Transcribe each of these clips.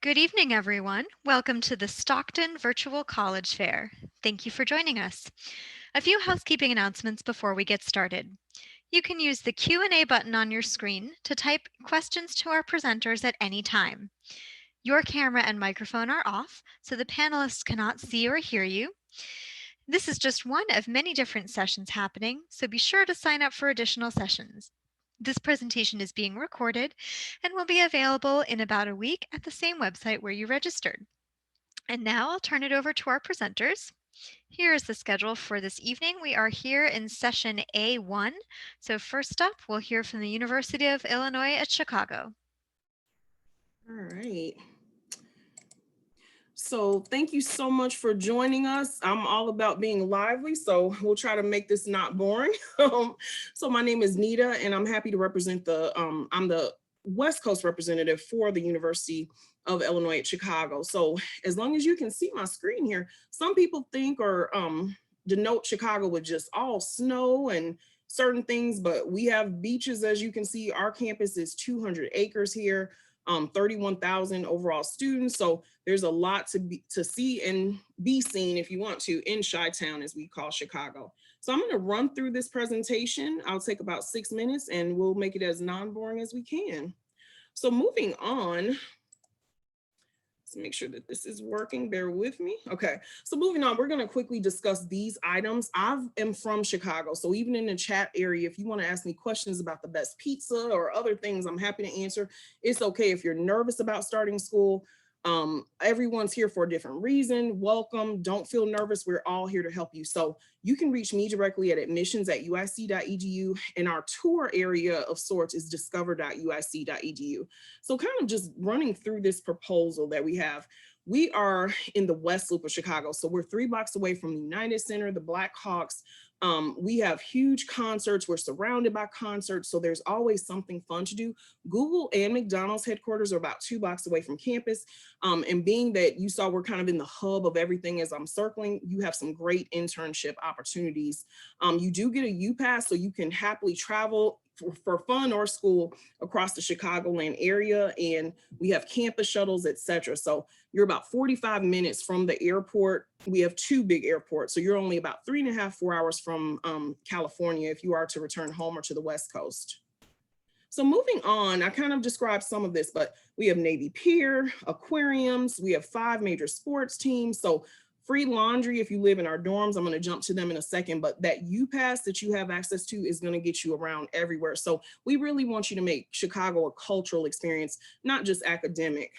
Good evening, everyone. Welcome to the Stockton Virtual College Fair. Thank you for joining us. A few housekeeping announcements before we get started. You can use the Q&A button on your screen to type questions to our presenters at any time. Your camera and microphone are off, so the panelists cannot see or hear you. This is just one of many different sessions happening, so be sure to sign up for additional sessions. This presentation is being recorded and will be available in about a week at the same website where you registered. And now I'll turn it over to our presenters. Here is the schedule for this evening. We are here in session A1. So first up, we'll hear from the University of Illinois at Chicago. All right. So thank you so much for joining us. I'm all about being lively, so we'll try to make this not boring. So my name is Nita, and I'm happy to represent I'm the West Coast representative for the University of Illinois at Chicago. So as long as you can see my screen here, some people think or denote Chicago with just all snow and certain things, but we have beaches. As you can see, our campus is 200 acres here. 31,000 overall students. So there's a lot to see and be seen if you want to in Chi-Town, as we call Chicago. So I'm going to run through this presentation. I'll take about 6 minutes and we'll make it as non-boring as we can. So moving on. Let's make sure that this is working. Bear with me. Okay, so moving on, we're going to quickly discuss these items. I am from Chicago, so even in the chat area, if you want to ask me questions about the best pizza or other things, I'm happy to answer. It's okay if you're nervous about starting school. Everyone's here for a different reason. Welcome. Don't feel nervous. We're all here to help you. So you can reach me directly at admissions@uic.edu, and our tour area of sorts is discover.uic.edu. So kind of just running through this proposal that we have. We are in the West Loop of Chicago. So we're 3 blocks away from the United Center, the Blackhawks. We have huge concerts. We're surrounded by concerts. So there's always something fun to do. Google and McDonald's headquarters are about 2 blocks away from campus. And being that you saw we're kind of in the hub of everything as I'm circling, you have some great internship opportunities. You do get a U-Pass, so you can happily travel for fun or school across the Chicagoland area, and we have campus shuttles, etc. So you're about 45 minutes from the airport. We have 2 big airports, so you're only about 3.5, 4 hours from California if you are to return home or to the West Coast. So moving on, I kind of described some of this, but we have Navy Pier, aquariums, we have 5 major sports teams. So free laundry if you live in our dorms. I'm going to jump to them in a second, but that U-Pass that you have access to is going to get you around everywhere. So we really want you to make Chicago a cultural experience, not just academic.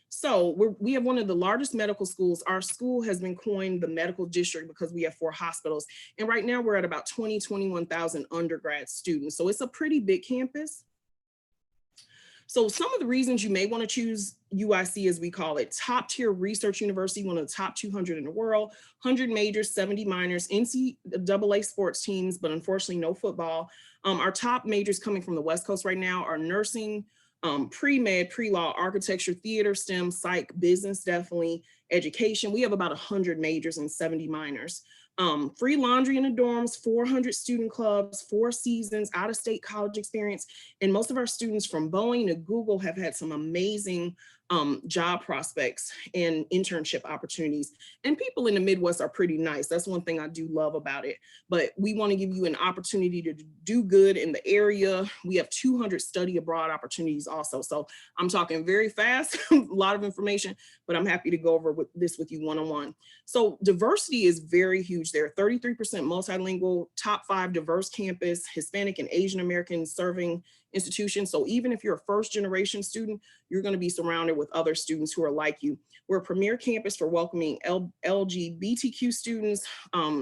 So we have one of the largest medical schools. Our school has been coined the medical district because we have 4 hospitals. And right now we're at about 21,000 undergrad students. So it's a pretty big campus. So some of the reasons you may want to choose UIC, as we call it, top tier research university, one of the top 200 in the world, 100 majors, 70 minors, NCAA sports teams, but unfortunately no football. Our top majors coming from the West Coast right now are nursing, pre-med, pre-law, architecture, theater, STEM, psych, business, definitely, education. We have about 100 majors and 70 minors. Free laundry in the dorms, 400 student clubs, 4 seasons, out-of-state college experience. And most of our students from Boeing to Google have had some amazing job prospects and internship opportunities. And people in the Midwest are pretty nice. That's one thing I do love about it. But we want to give you an opportunity to do good in the area. We have 200 study abroad opportunities also. So I'm talking very fast, a lot of information, but I'm happy to go over this with you one-on-one. So diversity is very huge there. 33% multilingual, top 5 diverse campus, Hispanic and Asian American serving institutions. So even if you're a first generation student, you're going to be surrounded with other students who are like you. We're a premier campus for welcoming LGBTQ students,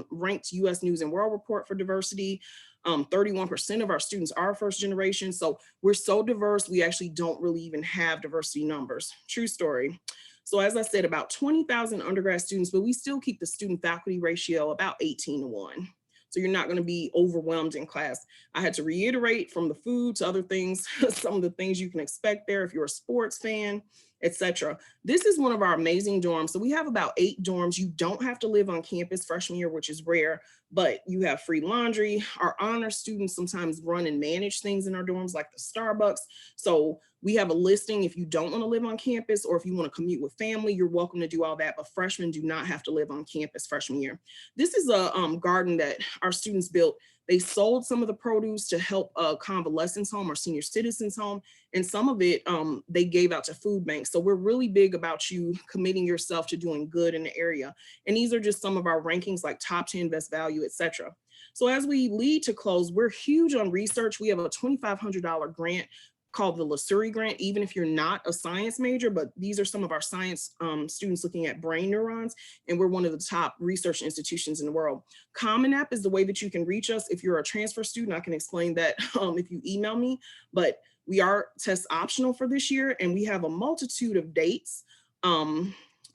ranked US News and World Report for diversity. 31% of our students are first generation. So we're so diverse, we actually don't really even have diversity numbers. True story. So as I said, about 20,000 undergrad students, but we still keep the student faculty ratio about 18-1. So you're not going to be overwhelmed in class. I had to reiterate, from the food to other things, some of the things you can expect there if you're a sports fan, etc. This is one of our amazing dorms. So we have about 8 dorms. You don't have to live on campus freshman year, which is rare. but you have free laundry. Our honor students sometimes run and manage things in our dorms like the Starbucks. So we have a listing if you don't want to live on campus or if you want to commute with family, you're welcome to do all that, but freshmen do not have to live on campus freshman year. This is a garden that our students built. They sold some of the produce to help a convalescents home or senior citizens home, and some of it they gave out to food banks. So we're really big about you committing yourself to doing good in the area. And these are just some of our rankings like top 10 best value, etc. So as we lead to close, we're huge on research. We have a $2,500 grant called the Lasuri grant, even if you're not a science major, but these are some of our science students looking at brain neurons, and we're one of the top research institutions in the world. Common App is the way that you can reach us. If you're a transfer student, I can explain that if you email me, but we are test optional for this year, and we have a multitude of dates.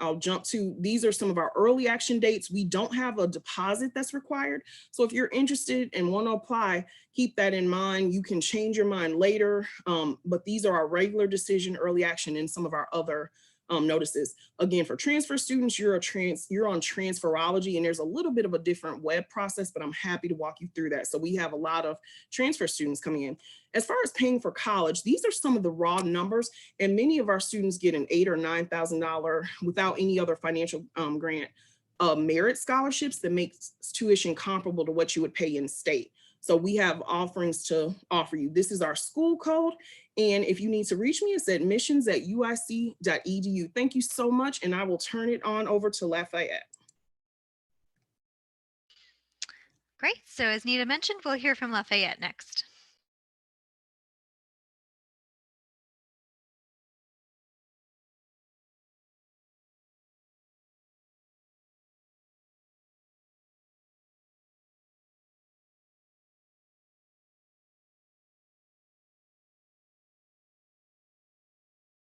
I'll jump to, these are some of our early action dates. We don't have a deposit that's required. So if you're interested and want to apply, keep that in mind. You can change your mind later, but these are our regular decision, early action, and some of our other notices. Again, for transfer students, you're on Transferology, and there's a little bit of a different web process, but I'm happy to walk you through that. So we have a lot of transfer students coming in. As far as paying for college, these are some of the raw numbers, and many of our students get an $8,000 or $9,000 without any other financial grant merit scholarships that makes tuition comparable to what you would pay in state. So we have offerings to offer you. This is our school code. And if you need to reach me, it's admissions@uic.edu. Thank you so much. And I will turn it on over to Lafayette. Great. So as Nita mentioned, we'll hear from Lafayette next.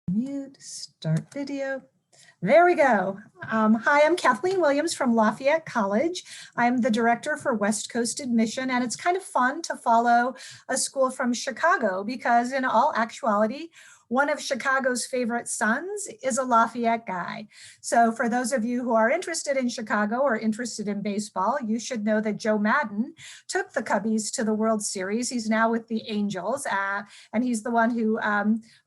Mute, start video. There we go. Hi, I'm Kathleen Williams from Lafayette College. I'm the director for West Coast Admission, and it's kind of fun to follow a school from Chicago because in all actuality, one of Chicago's favorite sons is a Lafayette guy. So for those of you who are interested in Chicago or interested in baseball, you should know that Joe Madden took the Cubbies to the World Series. He's now with the Angels, and he's the one who,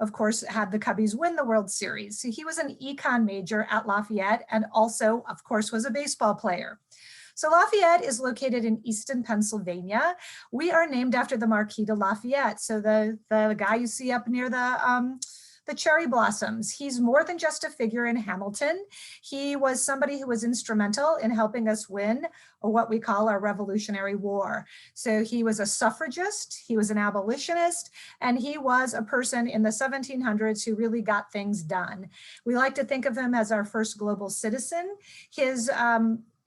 of course, had the Cubbies win the World Series. So he was an econ major at Lafayette and also, of course, was a baseball player. So Lafayette is located in Easton, Pennsylvania. We are named after the Marquis de Lafayette. So the guy you see up near the cherry blossoms, he's more than just a figure in Hamilton. He was somebody who was instrumental in helping us win what we call our Revolutionary War. So he was a suffragist, he was an abolitionist, and he was a person in the 1700s who really got things done. We like to think of him as our first global citizen. His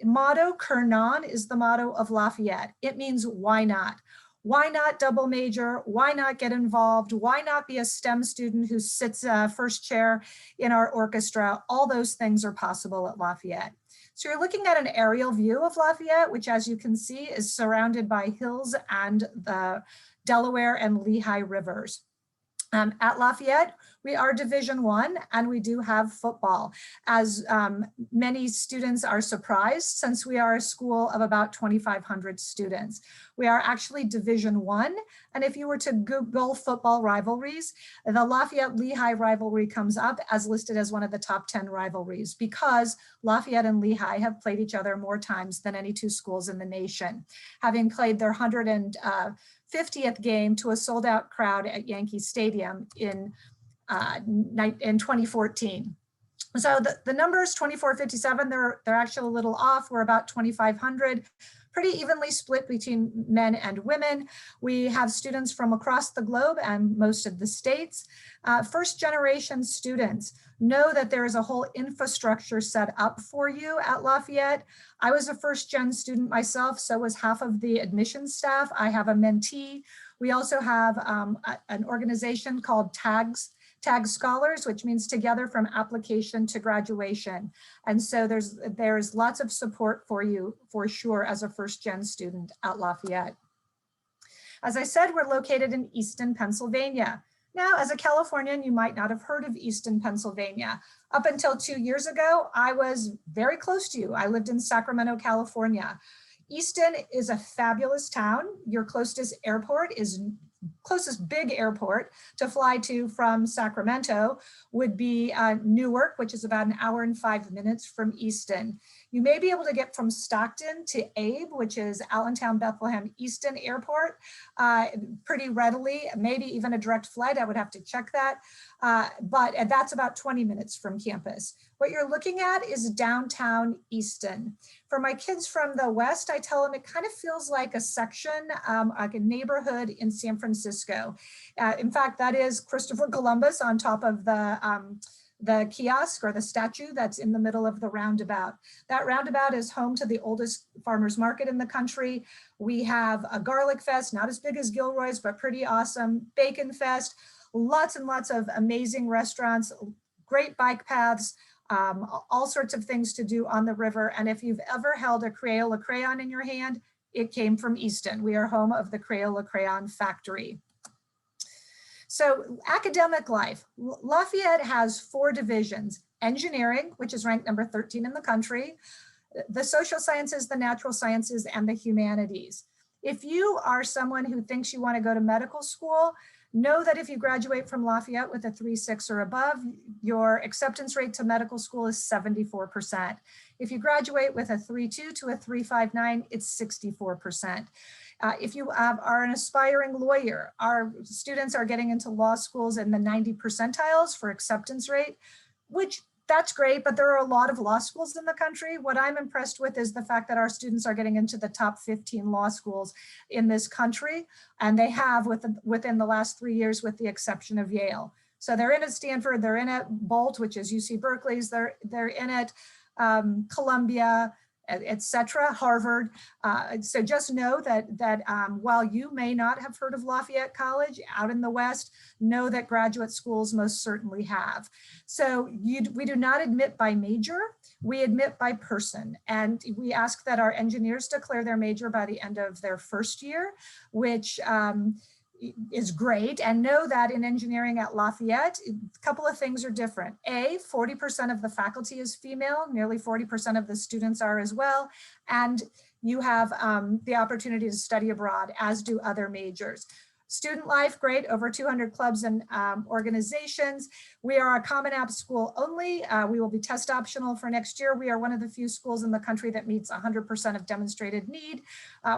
motto, Cur Non, is the motto of Lafayette. It means why not? Why not double major? Why not get involved? Why not be a STEM student who sits first chair in our orchestra? All those things are possible at Lafayette. So you're looking at an aerial view of Lafayette, which as you can see is surrounded by hills and the Delaware and Lehigh rivers. At Lafayette, we are Division I, and we do have football. As many students are surprised, since we are a school of about 2,500 students. We are actually Division I, and if you were to Google football rivalries, the Lafayette-Lehigh rivalry comes up as listed as one of the top 10 rivalries because Lafayette and Lehigh have played each other more times than any two schools in the nation, having played their 150th game to a sold-out crowd at Yankee Stadium in 2014. So the numbers 2457, they're actually a little off. We're about 2,500, pretty evenly split between men and women. We have students from across the globe and most of the states. First generation students know that there is a whole infrastructure set up for you at Lafayette. I was a first gen student myself, so was half of the admissions staff. I have a mentee. We also have an organization called TAG Scholars, which means Together from Application to Graduation. And so there's lots of support for you for sure as a first gen student at Lafayette. As I said, we're located in Easton, Pennsylvania. Now, as a Californian, you might not have heard of Easton, Pennsylvania. Up until 2 years ago, I was very close to you. I lived in Sacramento, California. Easton is a fabulous town. Your closest big airport to fly to from Sacramento would be Newark, which is about an hour and 5 minutes from Easton. You may be able to get from Stockton to Abe, which is Allentown, Bethlehem, Easton Airport, pretty readily, maybe even a direct flight. I would have to check that. But that's about 20 minutes from campus. What you're looking at is downtown Easton. For my kids from the West, I tell them it kind of feels like a section, like a neighborhood in San Francisco. In fact, that is Christopher Columbus on top of the kiosk or the statue that's in the middle of the roundabout. That roundabout is home to the oldest farmers market in the country. We have a garlic fest, not as big as Gilroy's, but pretty awesome. Bacon fest, lots and lots of amazing restaurants, great bike paths, all sorts of things to do on the river. And if you've ever held a Crayola crayon in your hand, it came from Easton. We are home of the Crayola Crayon Factory. So academic life, Lafayette has 4 divisions: engineering, which is ranked number 13 in the country, the social sciences, the natural sciences, and the humanities. If you are someone who thinks you want to go to medical school, know that if you graduate from Lafayette with a 3.6 or above, your acceptance rate to medical school is 74%. If you graduate with a 3.2 to a 3.59, it's 64%. If you are an aspiring lawyer, our students are getting into law schools in the 90 percentiles for acceptance rate, which that's great, but there are a lot of law schools in the country. What I'm impressed with is the fact that our students are getting into the top 15 law schools in this country, and they have within the last 3 years, with the exception of Yale. So they're in at Stanford, they're in at Bolt, which is UC Berkeley's, they're in at Columbia, etc., Harvard. So just know that while you may not have heard of Lafayette College out in the West, know that graduate schools most certainly have. So we do not admit by major, we admit by person. And we ask that our engineers declare their major by the end of their first year, which is great. And know that in engineering at Lafayette, a couple of things are different. 40% of the faculty is female, nearly 40% of the students are as well. And you have the opportunity to study abroad, as do other majors. Student life, great, over 200 clubs and organizations. We are a Common App school only. We will be test optional for next year. We are one of the few schools in the country that meets 100% of demonstrated need.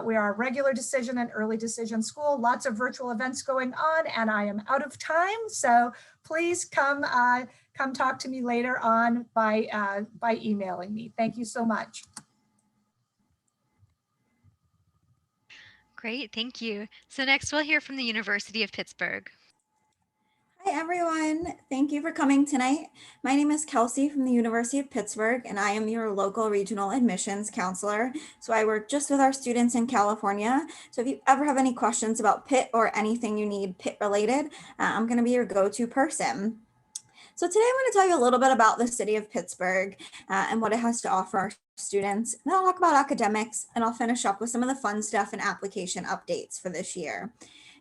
We are a regular decision and early decision school. Lots of virtual events going on, and I am out of time. So please come talk to me later on by emailing me. Thank you so much. Great, thank you. So next we'll hear from the University of Pittsburgh. Hi everyone, thank you for coming tonight. My name is Kelsey from the University of Pittsburgh, and I am your local regional admissions counselor. So I work just with our students in California. So if you ever have any questions about Pitt or anything you need Pitt related, I'm going to be your go-to person. So today I'm going to tell you a little bit about the city of Pittsburgh and what it has to offer our students. And then I'll talk about academics, and I'll finish up with some of the fun stuff and application updates for this year.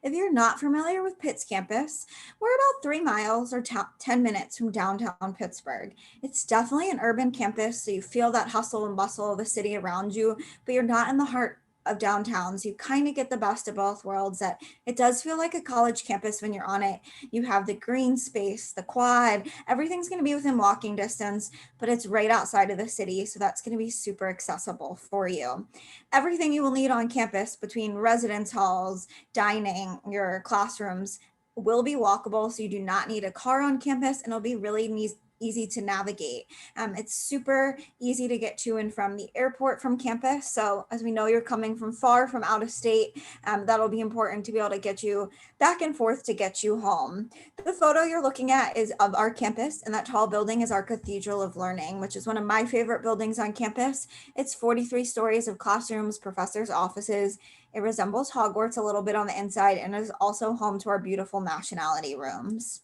If you're not familiar with Pitt's campus, we're about 3 miles or 10 minutes from downtown Pittsburgh. It's definitely an urban campus, so you feel that hustle and bustle of the city around you, but you're not in the heart of downtown. So you kind of get the best of both worlds, that it does feel like a college campus when you're on it. You have the green space, the quad, everything's going to be within walking distance, but it's right outside of the city. So that's going to be super accessible for you. Everything you will need on campus, between residence halls, dining, your classrooms, will be walkable. So you do not need a car on campus, and it'll be really easy to navigate. It's super easy to get to and from the airport from campus. So as we know, you're coming from far from out of state, that'll be important to be able to get you back and forth to get you home. The photo you're looking at is of our campus, and that tall building is our Cathedral of Learning, which is one of my favorite buildings on campus. It's 43 stories of classrooms, professors' offices. It resembles Hogwarts a little bit on the inside, and is also home to our beautiful nationality rooms.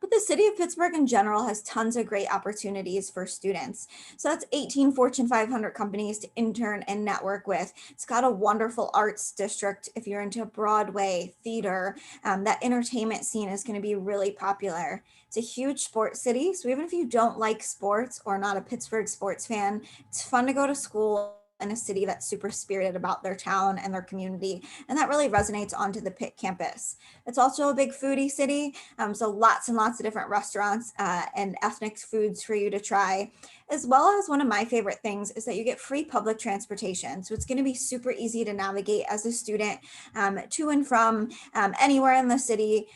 But the city of Pittsburgh in general has tons of great opportunities for students. So that's 18 Fortune 500 companies to intern and network with. It's got a wonderful arts district. If you're into Broadway, theater, that entertainment scene is going to be really popular. It's a huge sports city. So even if you don't like sports or not a Pittsburgh sports fan, it's fun to go to school in a city that's super spirited about their town and their community. And that really resonates onto the Pitt campus. It's also a big foodie city. So lots and lots of different restaurants and ethnic foods for you to try, as well as one of my favorite things is that you get free public transportation. So it's going to be super easy to navigate as a student to and from anywhere in the city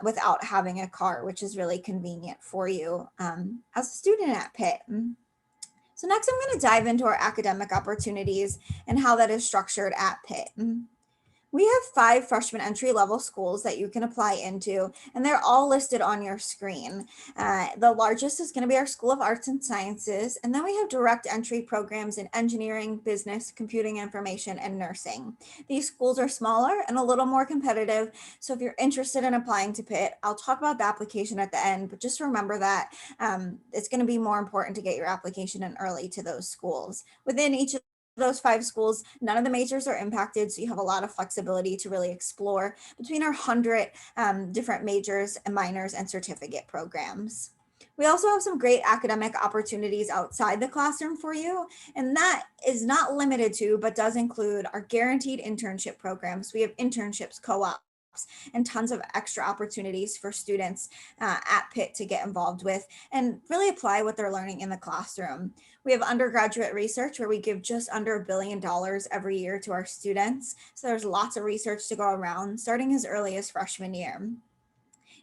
without having a car, which is really convenient for you as a student at Pitt. So next I'm going to dive into our academic opportunities and how that is structured at Pitt. We have 5 freshman entry level schools that you can apply into, and they're all listed on your screen. The largest is going to be our School of Arts and Sciences, and then we have direct entry programs in engineering, business, computing information, and nursing. These schools are smaller and a little more competitive, so if you're interested in applying to Pitt, I'll talk about the application at the end, but just remember that it's going to be more important to get your application in early to those schools. Within each of those 5 schools, none of the majors are impacted, so you have a lot of flexibility to really explore between our 100 different majors and minors and certificate programs. We also have some great academic opportunities outside the classroom for you, and that is not limited to, but does include our guaranteed internship programs. We have internships, co-ops, and tons of extra opportunities for students at Pitt to get involved with and really apply what they're learning in the classroom. We have undergraduate research where we give just under $1 billion every year to our students. So there's lots of research to go around, starting as early as freshman year.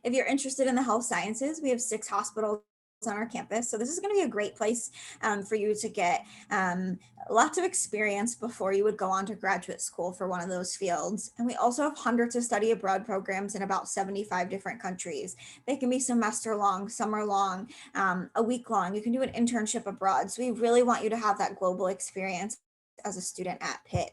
If you're interested in the health sciences, we have 6 hospitals on our campus. So this is going to be a great place for you to get lots of experience before you would go on to graduate school for one of those fields. And we also have hundreds of study abroad programs in about 75 different countries. They can be semester long, summer long, a week long. You can do an internship abroad. So we really want you to have that global experience as a student at Pitt.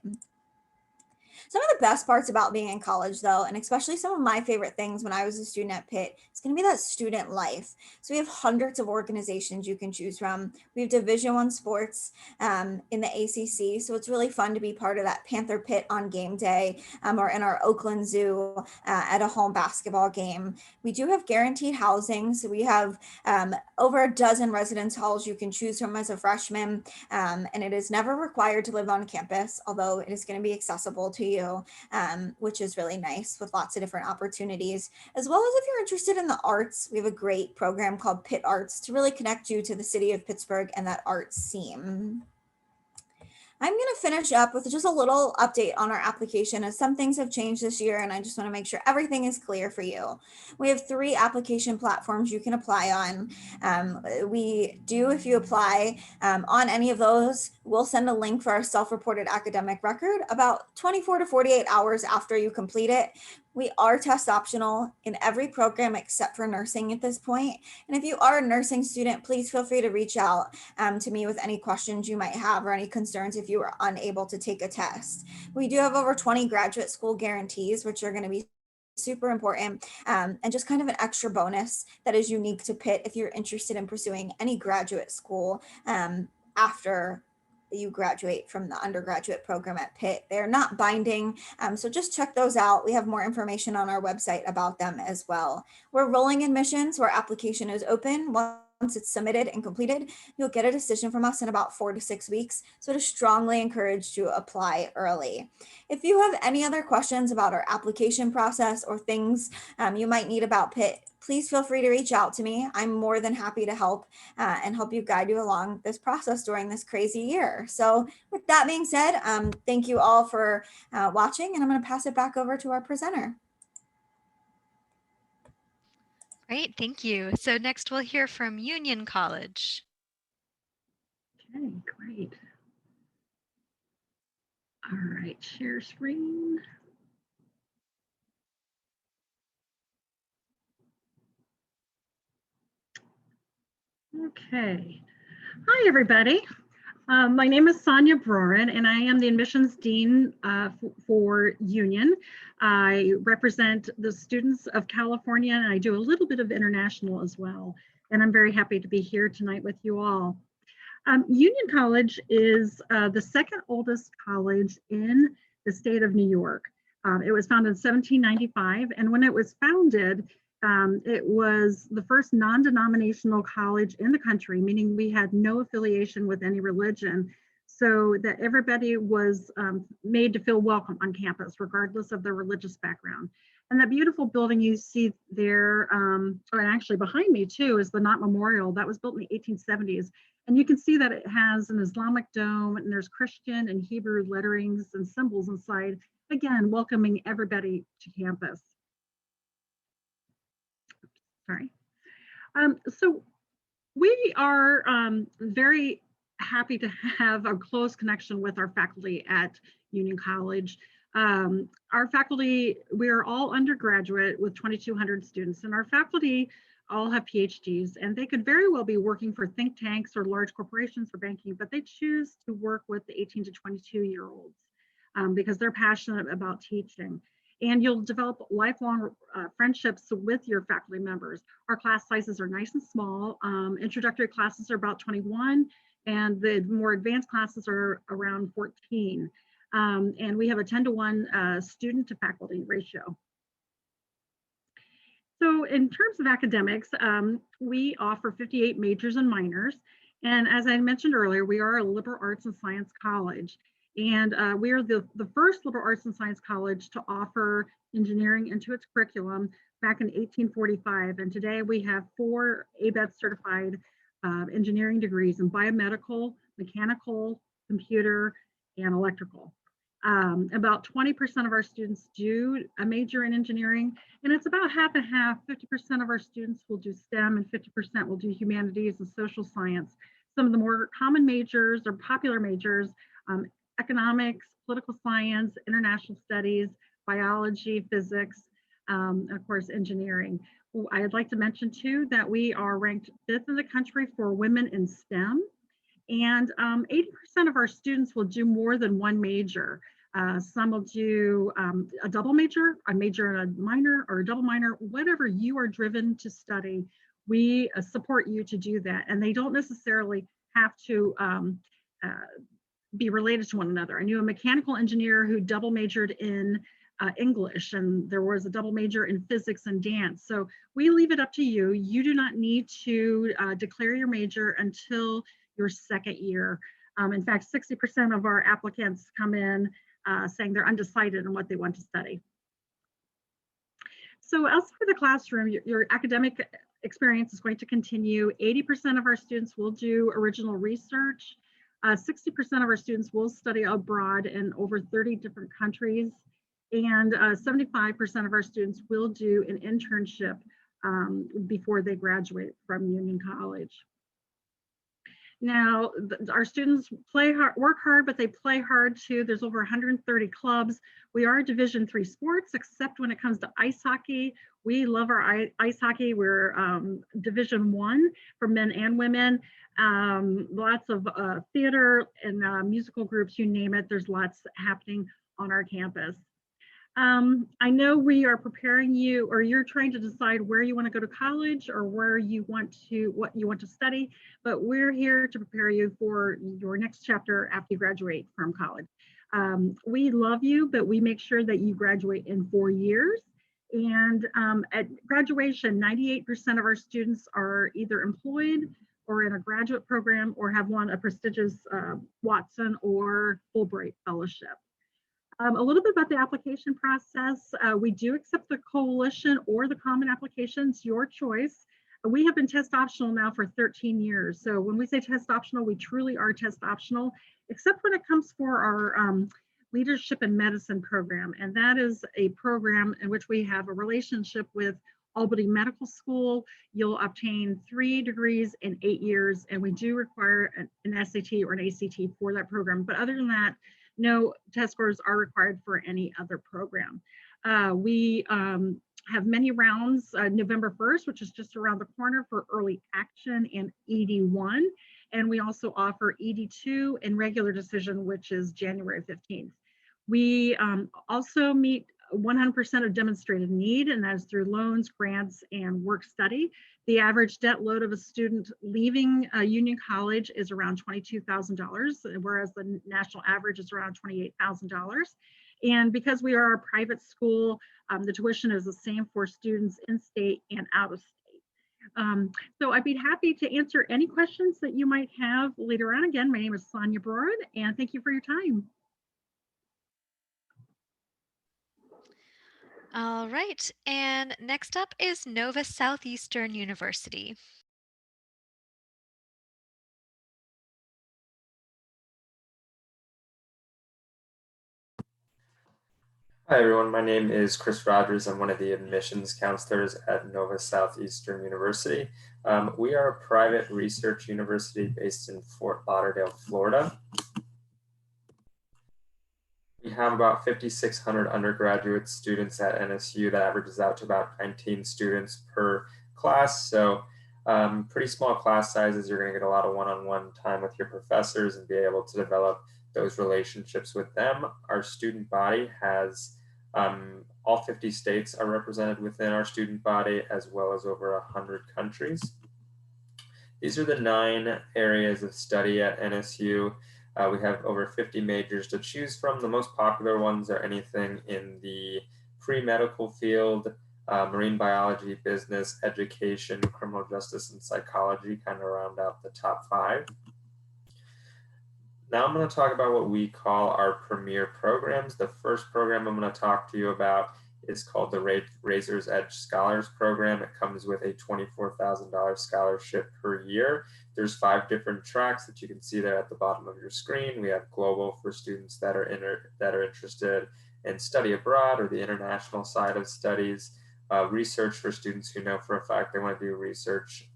Some of the best parts about being in college, though, and especially some of my favorite things when I was a student at Pitt, is going to be that student life. So we have hundreds of organizations you can choose from. We have Division I sports in the ACC, so it's really fun to be part of that Panther Pit on game day or in our Oakland Zoo at a home basketball game. We do have guaranteed housing, so we have over a dozen residence halls you can choose from as a freshman, and it is never required to live on campus, although it is going to be accessible to you, which is really nice with lots of different opportunities. As well as if you're interested in the arts, we have a great program called Pitt Arts to really connect you to the city of Pittsburgh and that arts scene. I'm going to finish up with just a little update on our application, as some things have changed this year and I just want to make sure everything is clear for you. We have 3 application platforms you can apply on. We do, if you apply on any of those, we'll send a link for our self-reported academic record about 24 to 48 hours after you complete it. We are test optional in every program except for nursing at this point. And if you are a nursing student, please feel free to reach out to me with any questions you might have or any concerns if you are unable to take a test. We do have over 20 graduate school guarantees, which are going to be super important and just kind of an extra bonus that is unique to Pitt if you're interested in pursuing any graduate school after you graduate from the undergraduate program at Pitt. They're not binding, so just check those out. We have more information on our website about them as well. We're rolling admissions where application is open. Once it's submitted and completed, you'll get a decision from us in about 4 to 6 weeks. So to strongly encourage you to apply early. If you have any other questions about our application process or things you might need about Pitt, please feel free to reach out to me. I'm more than happy to help and help you guide you along this process during this crazy year. So with that being said, thank you all for watching, and I'm going to pass it back over to our presenter. Great, thank you. So next we'll hear from Union College. Okay, great. All right, share screen. Okay. Hi, everybody. My name is Sonia Brorin, and I am the admissions dean for Union. I represent the students of California, and I do a little bit of international as well. And I'm very happy to be here tonight with you all. Union College is the second oldest college in the state of New York. It was founded in 1795, and when it was founded, it was the first non-denominational college in the country, meaning we had no affiliation with any religion. so that everybody was made to feel welcome on campus, regardless of their religious background. And that beautiful building you see there, and actually behind me too, is the Knott Memorial. That was built in the 1870s. And you can see that it has an Islamic dome, and there's Christian and Hebrew letterings and symbols inside, again, welcoming everybody to campus. Sorry. So we are very happy to have a close connection with our faculty at Union College. Our faculty, we are all undergraduate with 2,200 students, and our faculty all have PhDs, and they could very well be working for think tanks or large corporations for banking, but they choose to work with the 18 to 22-year-olds because they're passionate about teaching. And you'll develop lifelong friendships with your faculty members. Our class sizes are nice and small. Introductory classes are about 21, and the more advanced classes are around 14. And we have a 10-to-1 student to faculty ratio. So in terms of academics, we offer 58 majors and minors. And as I mentioned earlier, we are a liberal arts and science college. And we are the first liberal arts and science college to offer engineering into its curriculum back in 1845. And today we have 4 ABET certified engineering degrees in biomedical, mechanical, computer, and electrical. About 20% of our students do a major in engineering, and it's about half and half. 50% of our students will do STEM and 50% will do humanities and social science. Some of the more common majors or popular majors, economics, political science, international studies, biology, physics, and of course, engineering. I'd like to mention too that we are ranked 5th in the country for women in STEM, and 80% of our students will do more than one major. Some will do a double major, a major and a minor, or a double minor, whatever you are driven to study. We support you to do that, and they don't necessarily have to be related to one another. I knew a mechanical engineer who double majored in English, and there was a double major in physics and dance. So we leave it up to you. You do not need to declare your major until your second year. In fact, 60% of our applicants come in saying they're undecided on what they want to study. So outside of the classroom, your academic experience is going to continue. 80% of our students will do original research. 60% of our students will study abroad in over 30 different countries. And 75% of our students will do an internship before they graduate from Union College. Now, our students work hard, but they play hard too. There's over 130 clubs. We are Division III sports, except when it comes to ice hockey. We love our ice hockey. We're Division I for men and women. Lots of theater and musical groups, you name it. There's lots happening on our campus. I know we are preparing you, or you're trying to decide where you want to go to college or what you want to study, but we're here to prepare you for your next chapter after you graduate from college. We love you, but we make sure that you graduate in 4 years. And at graduation, 98% of our students are either employed or in a graduate program or have won a prestigious Watson or Fulbright fellowship. A little bit about the application process. We do accept the coalition or the common applications, your choice. We have been test optional now for 13 years. So when we say test optional, we truly are test optional, except when it comes for our leadership in medicine program. And that is a program in which we have a relationship with Albany Medical School. You'll obtain 3 degrees in 8 years, and we do require an SAT or an ACT for that program. But other than that, no test scores are required for any other program. We have many rounds, November 1st, which is just around the corner, for early action and ED1. And we also offer ED2 and regular decision, which is January 15th. We also meet 100% of demonstrated need, and that is through loans, grants, and work study. The average debt load of a student leaving Union College is around $22,000, whereas the national average is around $28,000. And because we are a private school, the tuition is the same for students in state and out of state. So I'd be happy to answer any questions that you might have later on. Again, my name is Sonia Broad, and thank you for your time. All right, and next up is Nova Southeastern University. Hi everyone, my name is Chris Rogers. I'm one of the admissions counselors at Nova Southeastern University. We are a private research university based in Fort Lauderdale, Florida. We have about 5,600 undergraduate students at NSU. That averages out to about 19 students per class. So pretty small class sizes. You're going to get a lot of one-on-one time with your professors and be able to develop those relationships with them. Our student body has all 50 states are represented within our student body, as well as over 100 countries. These are the 9 areas of study at NSU. We have over 50 majors to choose from. The most popular ones are anything in the pre-medical field, marine biology, business, education, criminal justice, and psychology, kind of round out the top 5. Now I'm going to talk about what we call our premier programs. The first program I'm going to talk to you about is called the Razor's Edge Scholars Program. It comes with a $24,000 scholarship per year. There's 5 different tracks that you can see there at the bottom of your screen. We have global for students that are interested in study abroad or the international side of studies. Research for students who know for a fact they want to do research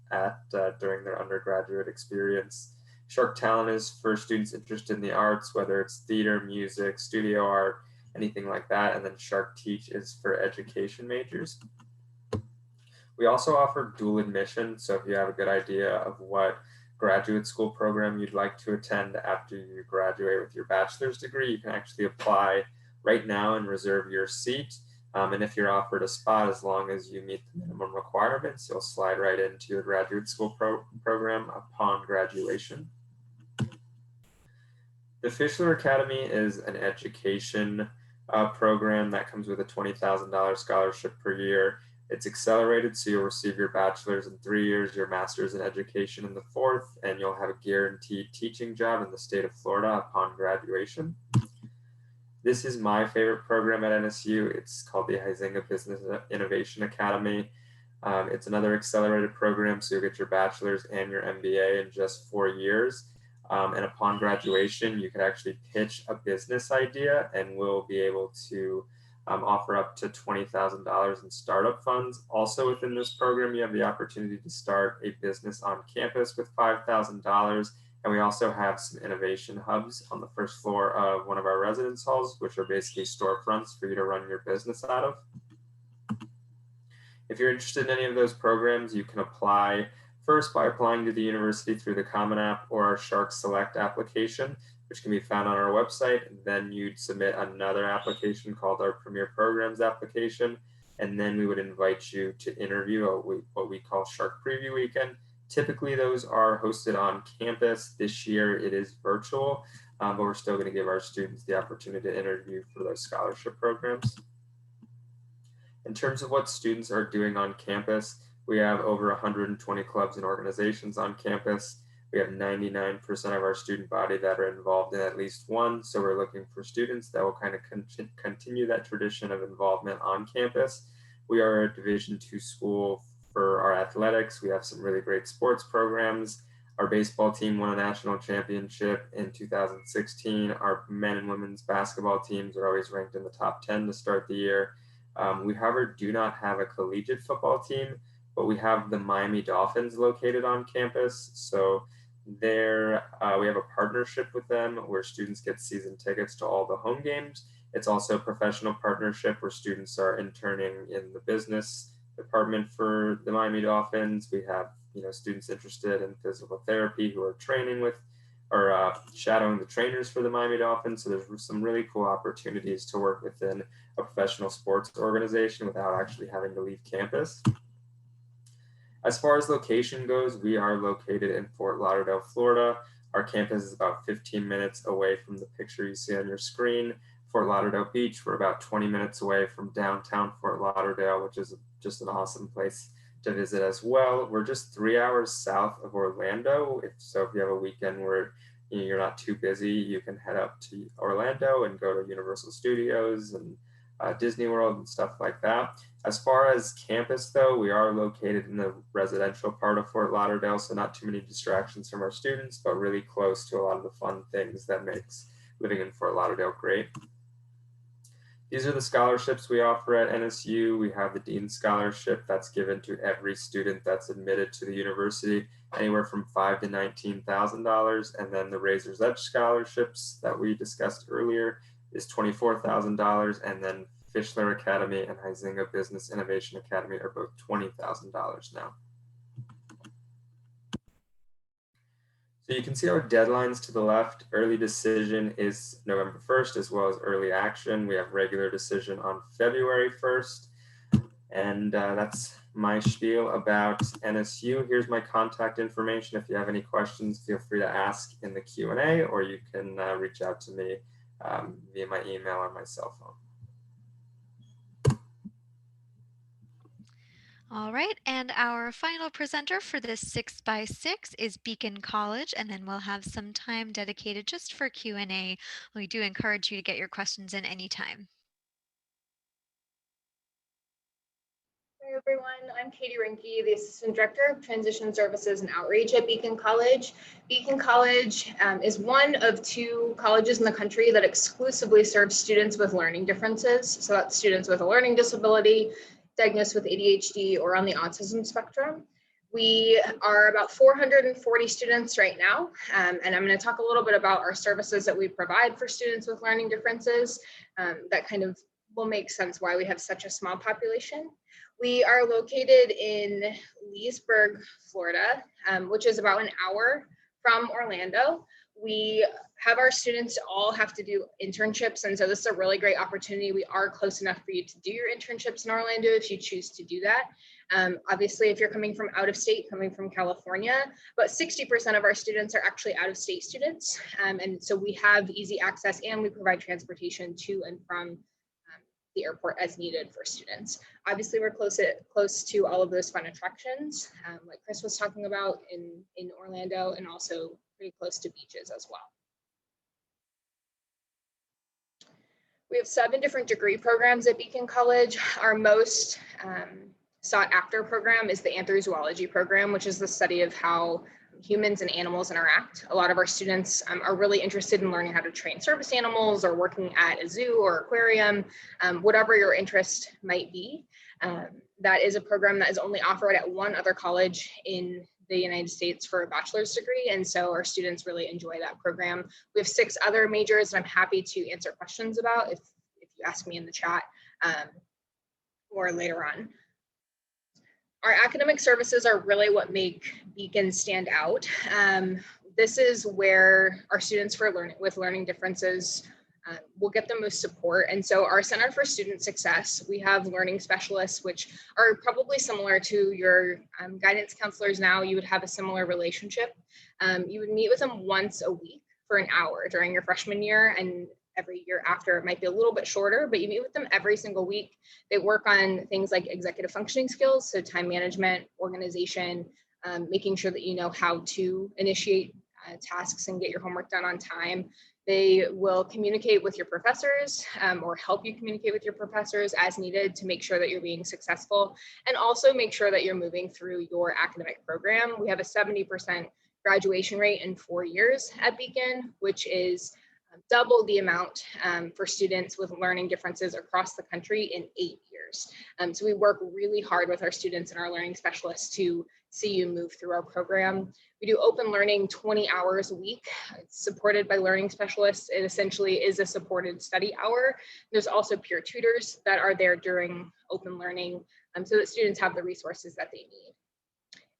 during their undergraduate experience. Shark Talent is for students interested in the arts, whether it's theater, music, studio art, anything like that. And then Shark Teach is for education majors. We also offer dual admission. So if you have a good idea of what graduate school program you'd like to attend after you graduate with your bachelor's degree, you can actually apply right now and reserve your seat. And if you're offered a spot, as long as you meet the minimum requirements, you'll slide right into a graduate school program upon graduation. The Fischler Academy is an education program that comes with a $20,000 scholarship per year. It's accelerated, so you'll receive your bachelor's in 3 years, your master's in education in the 4th, and you'll have a guaranteed teaching job in the state of Florida upon graduation. This is my favorite program at NSU. It's called the Huizenga Business Innovation Academy. It's another accelerated program, so you'll get your bachelor's and your MBA in just 4 years. And upon graduation, you could actually pitch a business idea, and we'll be able to offer up to $20,000 in startup funds. Also within this program, you have the opportunity to start a business on campus with $5,000. And we also have some innovation hubs on the first floor of one of our residence halls, which are basically storefronts for you to run your business out of. If you're interested in any of those programs, you can apply first by applying to the university through the Common App or our Shark Select application, which can be found on our website. Then you'd submit another application called our Premier Programs application. And then we would invite you to interview what we call Shark Preview Weekend. Typically, those are hosted on campus. This year, it is virtual, but we're still going to give our students the opportunity to interview for those scholarship programs. In terms of what students are doing on campus, we have over 120 clubs and organizations on campus. We have 99% of our student body that are involved in at least one. So we're looking for students that will kind of continue that tradition of involvement on campus. We are a Division II school for our athletics. We have some really great sports programs. Our baseball team won a national championship in 2016. Our men and women's basketball teams are always ranked in the top 10 to start the year. We, however, do not have a collegiate football team, but we have the Miami Dolphins located on campus. So there, we have a partnership with them where students get season tickets to all the home games. It's also a professional partnership where students are interning in the business department for the Miami Dolphins. We have students interested in physical therapy who are training with or shadowing the trainers for the Miami Dolphins. So there's some really cool opportunities to work within a professional sports organization without actually having to leave campus. As far as location goes, we are located in Fort Lauderdale, Florida. Our campus is about 15 minutes away from the picture you see on your screen. Fort Lauderdale Beach, we're about 20 minutes away from downtown Fort Lauderdale, which is just an awesome place to visit as well. We're just 3 hours south of Orlando. If you have a weekend where you're not too busy, you can head up to Orlando and go to Universal Studios and Disney World and stuff like that. As far as campus though, we are located in the residential part of Fort Lauderdale, so not too many distractions from our students, but really close to a lot of the fun things that makes living in Fort Lauderdale great. These are the scholarships we offer at NSU. We have the Dean Scholarship that's given to every student that's admitted to the university, anywhere from $5,000 to $19,000. And then the Razor's Edge Scholarships that we discussed earlier is $24,000. And then Fischler Academy and Huizinga Business Innovation Academy are both $20,000 now. So you can see our deadlines to the left. Early decision is November 1st, as well as early action. We have regular decision on February 1st. And that's my spiel about NSU. Here's my contact information. If you have any questions, feel free to ask in the Q&A, or you can reach out to me via my email or my cell phone. All right, and our final presenter for this 6x6 is Beacon College, and then we'll have some time dedicated just for Q&A. We do encourage you to get your questions in anytime. Hi everyone, I'm Katie Rinke, the Assistant Director of Transition Services and Outreach at Beacon College. Beacon College is one of 2 colleges in the country that exclusively serves students with learning differences. So that's students with a learning disability, diagnosed with ADHD, or on the autism spectrum. We are about 440 students right now, and I'm going to talk a little bit about our services that we provide for students with learning differences. That kind of will make sense why we have such a small population. We are located in Leesburg, Florida, which is about an hour from Orlando. We have our students all have to do internships, and so this is a really great opportunity. We are close enough for you to do your internships in Orlando if you choose to do that. Obviously, if you're coming from out of state, coming from California, but 60% of our students are actually out of state students. And so we have easy access, and we provide transportation to and from the airport as needed for students. Obviously, we're close to all of those fun attractions, like Chris was talking about in Orlando, and also pretty close to beaches as well. We have 7 different degree programs at Beacon College. Our most sought after program is the anthrozoology program, which is the study of how humans and animals interact. A lot of our students are really interested in learning how to train service animals, or working at a zoo or aquarium, whatever your interest might be. That is a program that is only offered at one other college in the United States for a bachelor's degree, and so our students really enjoy that program. We have 6 other majors that I'm happy to answer questions about if you ask me in the chat or later on. Our academic services are really what make Beacon stand out. This is where our students with learning differences will get the most support. And so our Center for Student Success, we have learning specialists, which are probably similar to your guidance counselors now. You would have a similar relationship. You would meet with them once a week for an hour during your freshman year, and every year after it might be a little bit shorter, but you meet with them every single week. They work on things like executive functioning skills, so time management, organization, making sure that you know how to initiate tasks and get your homework done on time. They will communicate with your professors or help you communicate with your professors as needed to make sure that you're being successful, and also make sure that you're moving through your academic program. We have a 70% graduation rate in 4 years at Beacon, which is double the amount for students with learning differences across the country in 8 years. So we work really hard with our students and our learning specialists to see you move through our program. We do open learning 20 hours a week. It's supported by learning specialists. It essentially is a supported study hour. There's also peer tutors that are there during open learning so that students have the resources that they need.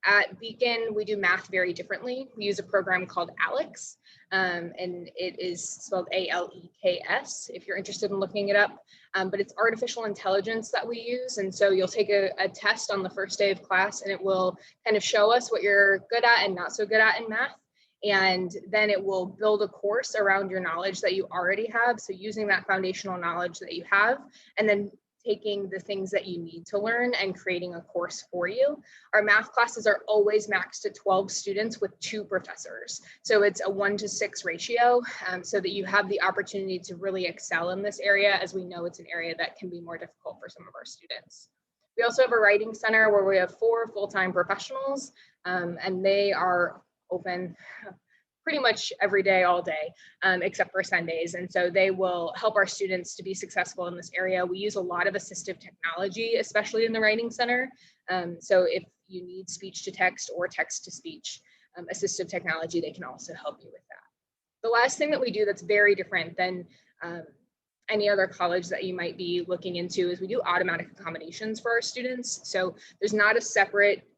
At Beacon, we do math very differently. We use a program called ALEKS, and it is spelled ALEKS if you're interested in looking it up. But it's artificial intelligence that we use. And so you'll take a test on the first day of class, and it will kind of show us what you're good at and not so good at in math. And then it will build a course around your knowledge that you already have. So using that foundational knowledge that you have, and then taking the things that you need to learn and creating a course for you. Our math classes are always maxed at 12 students with 2 professors. So it's a 1-to-6 ratio, so that you have the opportunity to really excel in this area, as we know it's an area that can be more difficult for some of our students. We also have a writing center where we have 4 full-time professionals, and they are open pretty much every day, all day, except for Sundays. And so they will help our students to be successful in this area. We use a lot of assistive technology, especially in the Writing Center. So if you need speech to text or text to speech assistive technology, they can also help you with that. The last thing that we do that's very different than any other college that you might be looking into is we do automatic accommodations for our students. So there's not a separate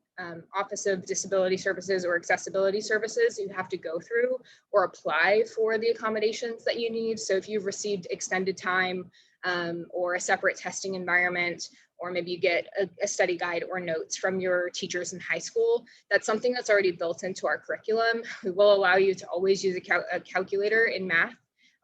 Office of Disability Services or Accessibility Services you have to go through or apply for the accommodations that you need. So if you've received extended time or a separate testing environment, or maybe you get a study guide or notes from your teachers in high school, that's something that's already built into our curriculum. We will allow you to always use a calculator in math,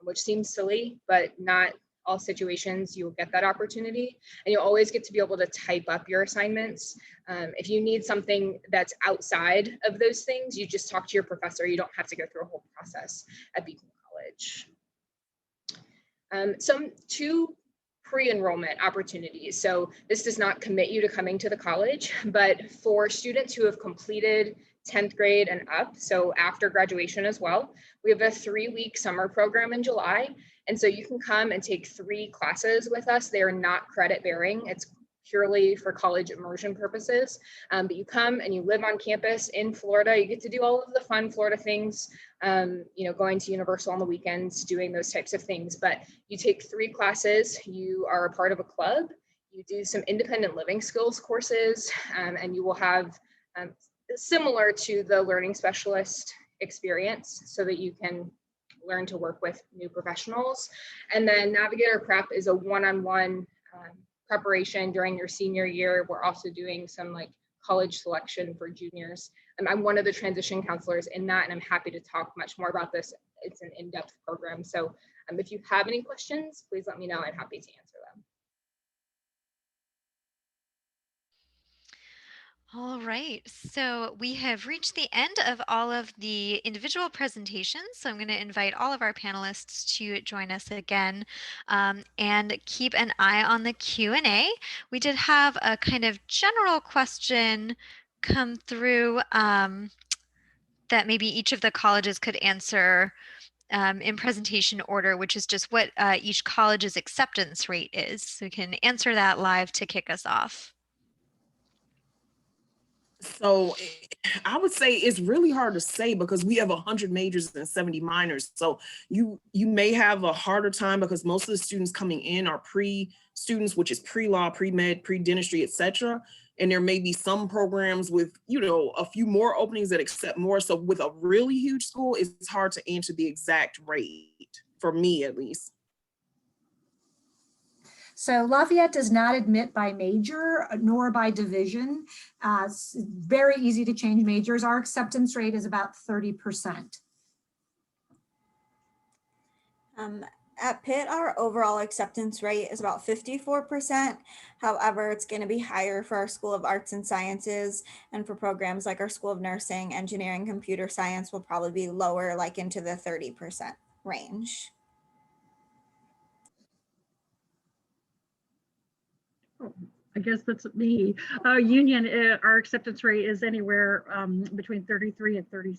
which seems silly, but not all situations you'll get that opportunity. And you'll always get to be able to type up your assignments. If you need something that's outside of those things, you just talk to your professor. You don't have to go through a whole process at Beacon College. 2 pre-enrollment opportunities. So this does not commit you to coming to the college, but for students who have completed 10th grade and up, so after graduation as well, we have a 3-week summer program in July. And so you can come and take 3 classes with us. They are not credit bearing. It's purely for college immersion purposes. But you come and you live on campus in Florida. You get to do all of the fun Florida things, going to Universal on the weekends, doing those types of things. But you take 3 classes, you are a part of a club, you do some independent living skills courses, and you will have similar to the learning specialist experience so that you can learn to work with new professionals. And then Navigator Prep is a one-on-one preparation during your senior year. We're also doing some college selection for juniors. I'm one of the transition counselors in that, and I'm happy to talk much more about this. It's an in-depth program. So if you have any questions, please let me know. I'm happy to answer them. All right, so we have reached the end of all of the individual presentations. So I'm going to invite all of our panelists to join us again and keep an eye on the Q&A. We did have a kind of general question come through that maybe each of the colleges could answer in presentation order, which is just what each college's acceptance rate is. So we can answer that live to kick us off. So I would say it's really hard to say because we have 100 majors and 70 minors. So you may have a harder time because most of the students coming in are pre-students, which is pre-law, pre-med, pre-dentistry, etc. And there may be some programs with, a few more openings that accept more. So with a really huge school, it's hard to answer the exact rate, for me at least. So Lafayette does not admit by major nor by division. It's very easy to change majors. Our acceptance rate is about 30%. At Pitt, our overall acceptance rate is about 54%. However, it's going to be higher for our School of Arts and Sciences, and for programs like our School of Nursing, Engineering, Computer Science will probably be lower, like into the 30% range. I guess that's me. Union, our acceptance rate is anywhere between 33 and 36%.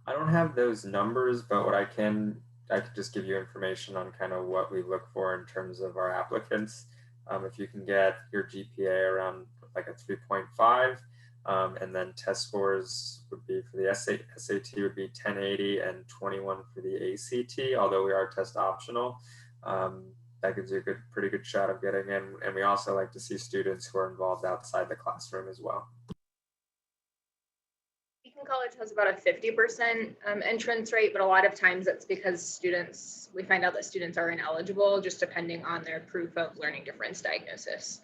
I don't have those numbers, but what I could just give you information on kind of what we look for in terms of our applicants. If you can get your GPA around like a 3.5, and then test scores would be for the SAT would be 1080 and 21 for the ACT, although we are test optional. That gives you a pretty good shot of getting in. And we also like to see students who are involved outside the classroom as well. Beacon College has about a 50% entrance rate, but a lot of times that's because we find out that students are ineligible just depending on their proof of learning difference diagnosis.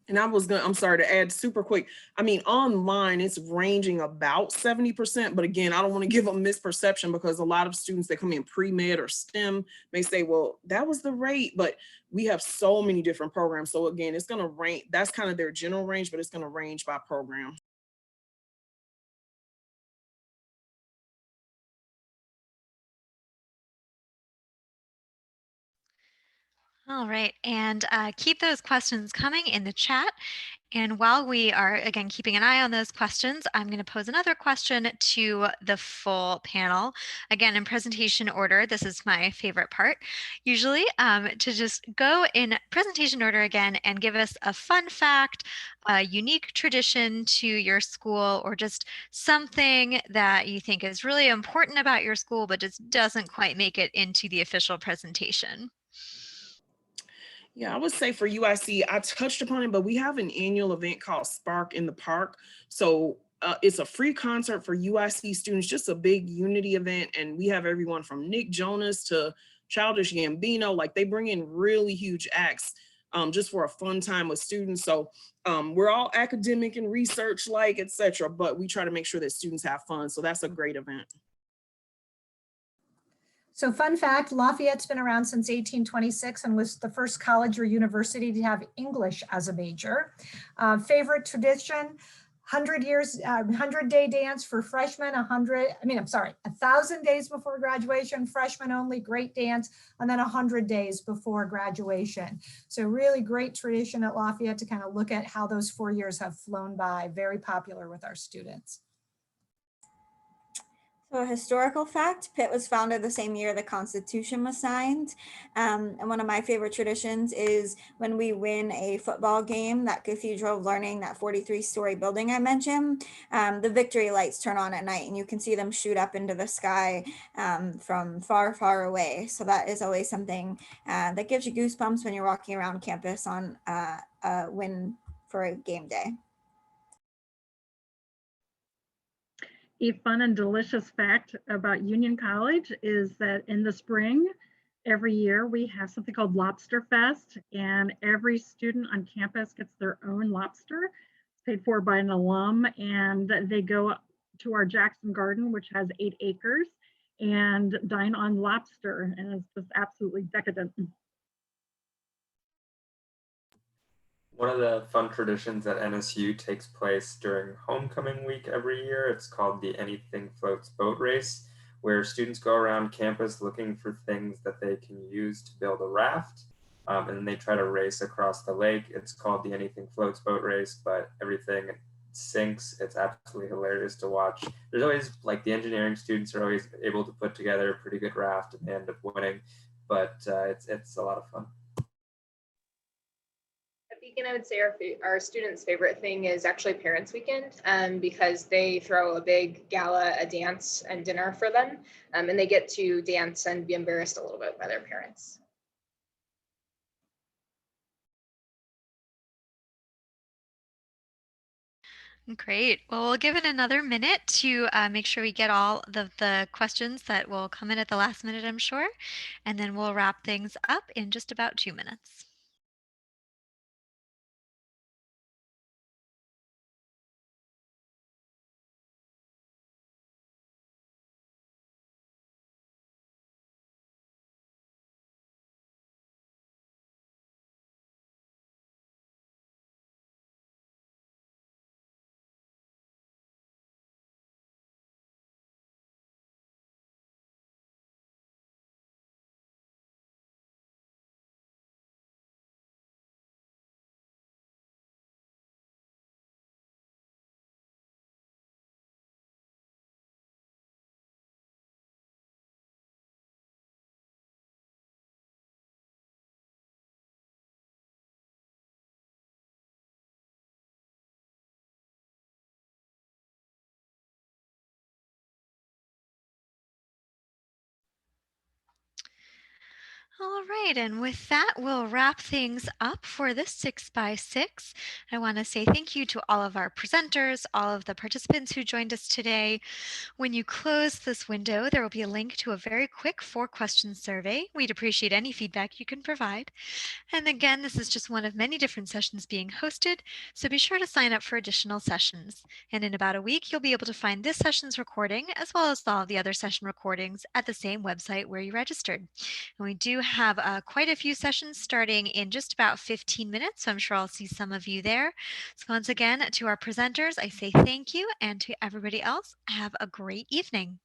And I'm sorry to add super quick. I mean, online it's ranging about 70%, but again, I don't want to give a misperception because a lot of students that come in pre-med or STEM may say, well, that was the rate, but we have so many different programs. So again, it's going to range, that's kind of their general range, but it's going to range by program. All right, and keep those questions coming in the chat. And while we are, again, keeping an eye on those questions, I'm going to pose another question to the full panel. Again, in presentation order, this is my favorite part, usually, to just go in presentation order again and give us a fun fact, a unique tradition to your school, or just something that you think is really important about your school, but just doesn't quite make it into the official presentation. Yeah, I would say for UIC, I touched upon it, but we have an annual event called Spark in the Park. So it's a free concert for UIC students, just a big unity event. And we have everyone from Nick Jonas to Childish Gambino. Like they bring in really huge acts just for a fun time with students. So we're all academic and research like, etc. But we try to make sure that students have fun. So that's a great event. So fun fact, Lafayette's been around since 1826 and was the first college or university to have English as a major. Favorite tradition, 100-day dance for freshmen, 1,000 days before graduation, freshmen only, great dance, and then 100 days before graduation. So really great tradition at Lafayette to kind of look at how those 4 years have flown by, very popular with our students. So a historical fact, Pitt was founded the same year the Constitution was signed. And one of my favorite traditions is when we win a football game, that Cathedral of Learning, that 43-story building I mentioned, the victory lights turn on at night and you can see them shoot up into the sky from far, far away. So that is always something that gives you goosebumps when you're walking around campus on a win for a game day. A fun and delicious fact about Union College is that in the spring, every year we have something called Lobster Fest, and every student on campus gets their own lobster. It's paid for by an alum, and they go to our Jackson Garden, which has 8 acres, and dine on lobster, and it's just absolutely decadent. One of the fun traditions at NSU takes place during homecoming week every year. It's called the Anything Floats boat race, where students go around campus looking for things that they can use to build a raft. And then they try to race across the lake. It's called the Anything Floats boat race, but everything sinks. It's absolutely hilarious to watch. There's always, like, the engineering students are always able to put together a pretty good raft and they end up winning, but it's a lot of fun. Beacon, I would say our students' favorite thing is actually Parents Weekend, because they throw a big gala, a dance, and dinner for them, and they get to dance and be embarrassed a little bit by their parents. Great. Well, we'll give it another minute to make sure we get all the questions that will come in at the last minute, I'm sure, and then we'll wrap things up in just about 2 minutes. All right, and with that, we'll wrap things up for this 6x6. I want to say thank you to all of our presenters, all of the participants who joined us today. When you close this window, there will be a link to a very quick 4-question survey. We'd appreciate any feedback you can provide. And again, this is just one of many different sessions being hosted, so be sure to sign up for additional sessions. And in about a week, you'll be able to find this session's recording as well as all of the other session recordings at the same website where you registered. And we do have quite a few sessions starting in just about 15 minutes, so I'm sure I'll see some of you there. So once again, to our presenters, I say thank you, and to everybody else, have a great evening.